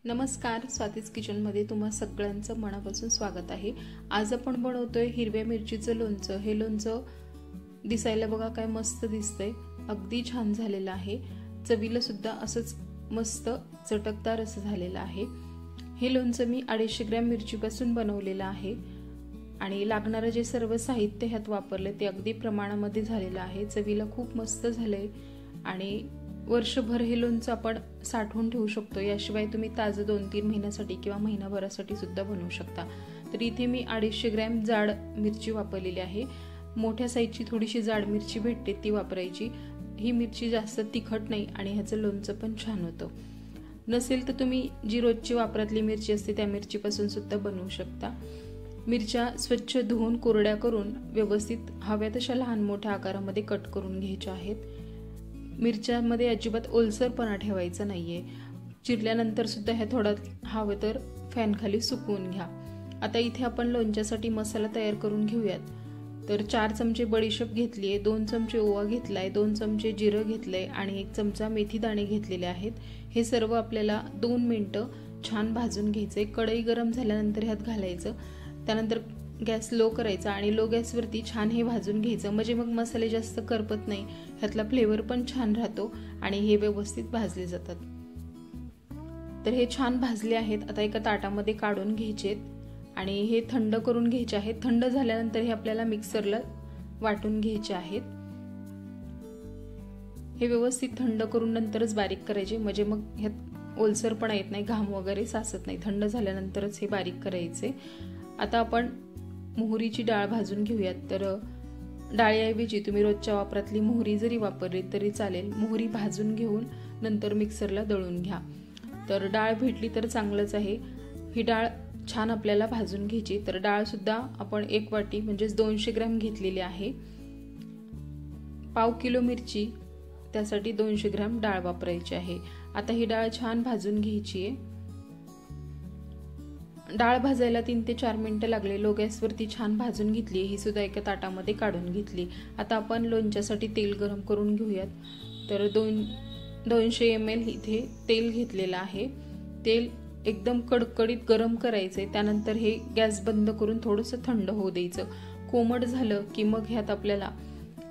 नमस्कार, स्वातीज किचनमध्ये तुम्हा सगळ्यांचं मनापासून स्वागत आहे। आज आपण बनवतोय हिरव्या मिरचीचं लोणचं। हे लोणचं दिसायला बघा काय मस्त दिसतंय, अगदी छान झालेलं आहे। चवीला सुद्धा असंच मस्त चटकदार असं झालेलं आहे। हे लोणचं मी 250 ग्रॅम मिरचीपासून बनवलेलं आहे आणि लागणारे जे सर्व साहित्य ह्यात वापरले ते अगदी प्रमाणामध्ये झालेलं आहे। चवीला खूप मस्त झालंय आणि वर्षभर हे लोणचं आपण साठवून ठेवू शकतो। याशिवाय तुम्ही ताजं 2-3 महिन्यासाठी किंवा महिनाभरासाठी सुद्धा बनवू शकता। तर इथे मी 250 ग्रॅम जाड मिरची वापरलेली आहे। मोठ्या साईजची थोडीशी जाड मिरची भेटते ती वापरायची। ही मिरची जास्त तिखट नाही आणि ह्याचं लोणचं पण छान होतं। नसेल तर तुम्ही जी रोजची वापरातली मिरची असते त्या मिरचीपासून सुद्धा बनवू शकता। मिरच्या स्वच्छ धुवून कोरड्या करून व्यवस्थित हव्या तशा लहान मोठ्या आकारामध्ये कट करून घ्यायच्या आहेत। मिरच्यांमध्ये अजिबात ओलसरपणा ठेवायचा नाहीये। चिरल्यानंतर सुद्धा हे थोडं हवं तर फॅन खाली सुकवून घ्या। आता इथे आपण लोणच्यासाठी मसाला तयार करून घेऊयात। तर 4 चमचे बडीशेप घेतलीये, 2 चमचे ओवा घेतलाय, 2 चमचे जिरं घेतलंय आणि 1 चमचा मेथी दाणे घेतलेले आहेत। हे सर्व आपल्याला 2 मिनिटं छान भाजून घ्यायचंय। कढई गरम झाल्यानंतर ह्यात घालायचं, त्यानंतर गॅस लो करायचा आणि लो गॅसवरती छान हे भाजून घ्यायचं। म्हणजे मग मसाले जास्त करपत नाही, ह्यातला फ्लेवर पण छान राहतो आणि हे व्यवस्थित भाजले जातात। तर हे छान भाजले आहेत। आता एका ताटामध्ये काढून घ्यायचेत आणि हे थंड करून घ्यायचे आहेत। थंड झाल्यानंतर हे आपल्याला मिक्सरला वाटून घ्यायचे आहेत। हे व्यवस्थित थंड करून नंतरच बारीक करायचे, म्हणजे मग ह्यात ओलसरपणा येत नाही, घाम वगैरे साचत नाही। थंड झाल्यानंतरच हे बारीक करायचे। आता आपण मोहरीची डाळ भाजून घेऊयात। तर डाळीऐवजी तुम्ही रोजच्या वापरातली मोहरी जरी वापरली तरी चालेल। मोहरी भाजून घेऊन नंतर मिक्सरला दळून घ्या। तर डाळ भेटली तर चांगलंच आहे। ही डाळ छान आपल्याला भाजून घ्यायची। तर डाळ सुद्धा आपण 1 वाटी म्हणजे 200 ग्रॅम घेतलेली आहे। पाव किलो मिरची, त्यासाठी 200 ग्रॅम डाळ वापरायची आहे। आता ही डाळ छान भाजून घ्यायची आहे। डाळ भाजायला 3 ते 4 मिनिटं लागले। लो गॅसवरती छान भाजून घेतली। ही सुद्धा एका ताटामध्ये काढून घेतली। आता आपण लोणच्यासाठी तेल गरम करून घेऊयात। तर 200 ml इथे तेल घेतलेलं आहे। तेल एकदम कडकडीत गरम करायचे। त्यानंतर हे गॅस बंद करून थोडंसं थंड होऊ द्यायचं। कोमट झालं की मग ह्यात आपल्याला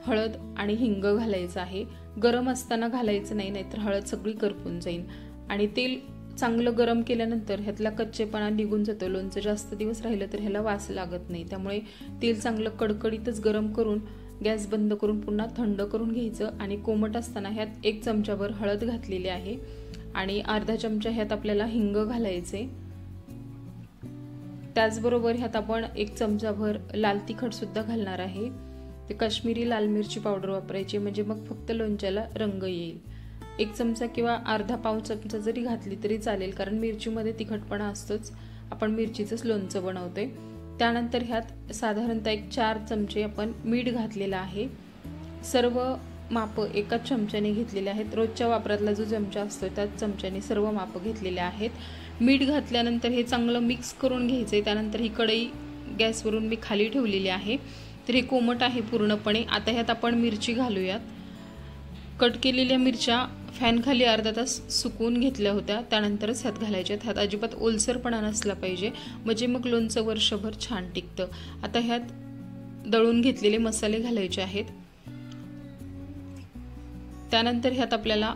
हळद आणि हिंग घालायचं आहे। गरम असताना घालायचं नाही, नाहीतर हळद सगळी करपून जाईल। आणि तेल चांगलं गरम केल्यानंतर ह्यातला कच्चेपणा निघून जातो। लोणचं जास्त दिवस राहिलं तर ह्याला वास लागत नाही। त्यामुळे तेल चांगलं कडकडीतच गरम करून गॅस बंद करून पुन्हा थंड करून घ्यायचं। आणि कोमट असताना ह्यात 1 चमचाभर हळद घातलेली आहे आणि अर्धा चमचा ह्यात आपल्याला हिंग घालायचे। त्याचबरोबर ह्यात आपण 1 चमचाभर लाल तिखट सुद्धा घालणार आहे। ते काश्मीरी लाल मिरची पावडर वापरायची, म्हणजे मग फक्त लोणच्याला रंग येईल। 1 चमचा किंवा अर्धा पाव चमचा जरी घातली तरी चालेल, कारण मिरचीमध्ये तिखटपणा असतोच। आपण मिरचीचंच लोणचं बनवतोय। त्यानंतर ह्यात साधारणतः 4 चमचे आपण मीठ घातलेलं आहे। सर्व माप एकाच चमच्याने घेतलेले आहेत। रोजच्या वापरातला जो चमचा असतो त्याच चमच्याने सर्व माप घेतलेले आहेत। मीठ घातल्यानंतर हे चांगलं मिक्स करून घ्यायचंय। त्यानंतर ही कढई गॅसवरून मी खाली ठेवलेली आहे। तर हे कोमट आहे पूर्णपणे। आता ह्यात आपण मिरची घालूयात। कट केलेल्या मिरच्या फॅन खाली अर्धा तास सुकवून घेतल्या होत्या, त्यानंतरच ह्यात घालायच्यात। ह्यात अजिबात ओलसरपणा नसला पाहिजे, म्हणजे मग लोणचं वर्षभर छान टिकतं। आता ह्यात दळून घेतलेले मसाले घालायचे आहेत। त्यानंतर ह्यात आपल्याला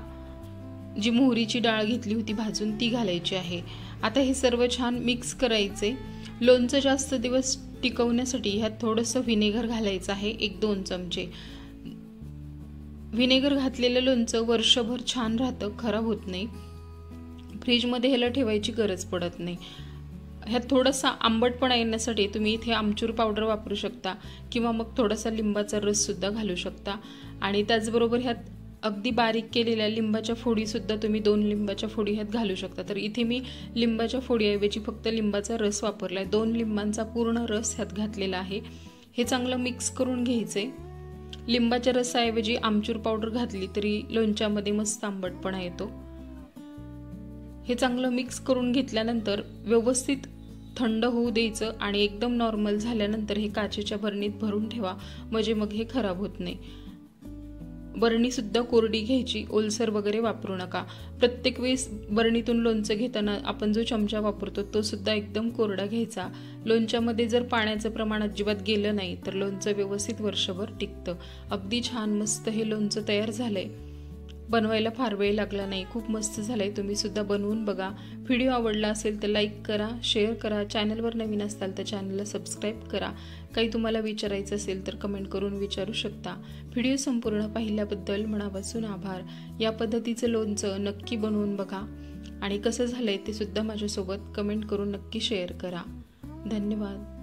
जी मोहरीची डाळ घेतली होती भाजून ती घालायची आहे। आता हे सर्व छान मिक्स करायचे। लोणचं जास्त दिवस टिकवण्यासाठी ह्यात थोडंसं व्हिनेगर घालायचं आहे, 1-2 चमचे। व्हिनेगर घातलेलं लोणचं वर्षभर छान राहतं, खराब होत नाही। फ्रीजमध्ये ह्याला ठेवायची गरज पडत नाही। ह्यात थोडासा आंबटपणा येण्यासाठी तुम्ही इथे आमचूर पावडर वापरू शकता किंवा मग थोडासा लिंबाचा रस सुद्धा घालू शकता। आणि त्याचबरोबर ह्यात अगदी बारीक केलेल्या लिंबाच्या फोडी सुद्धा तुम्ही 2 लिंबाच्या फोडी ह्यात घालू शकता। तर इथे मी लिंबाच्या फोडीऐवजी फक्त लिंबाचा रस वापरलाय। 2 लिंबांचा पूर्ण रस ह्यात घातलेला आहे। हे चांगलं मिक्स करून घ्यायचे। लिंबाच्या रसाऐवजी आमचूर पावडर घातली तरी लोणच्यामध्ये मस्त आंबटपणा येतो। हे चांगलं मिक्स करून घेतल्यानंतर व्यवस्थित थंड होऊ द्यायचं आणि एकदम नॉर्मल झाल्यानंतर हे काचेच्या बरणीत भरून ठेवा, म्हणजे मग हे खराब होत नाही। बरणीसुद्धा कोरडी घ्यायची, ओलसर वगैरे वापरू नका। प्रत्येक वेळेस बरणीतून लोणचं घेताना आपण जो चमचा वापरतो तो सुद्धा एकदम कोरडा घ्यायचा। लोणच्यामध्ये जर पाण्याचं प्रमाण अजिबात गेलं नाही तर लोणचं व्यवस्थित वर्षभर टिकतं। अगदी छान मस्त हे लोणचं तयार झालंय। बनवायला फार वेळ लागला नाही, खूप मस्त झालंय। तुम्ही सुद्धा बनवून बघा। व्हिडिओ आवडला असेल तर लाईक करा, शेअर करा। चॅनलवर नवीन असाल तर चॅनलला सबस्क्राईब करा। काही तुम्हाला विचारायचं असेल तर कमेंट करून विचारू शकता। व्हिडिओ संपूर्ण पाहिल्याबद्दल मनापासून आभार। या पद्धतीचं लोणचं नक्की बनवून बघा आणि कसं झालंय ते सुद्धा माझ्यासोबत कमेंट करून नक्की शेअर करा। धन्यवाद।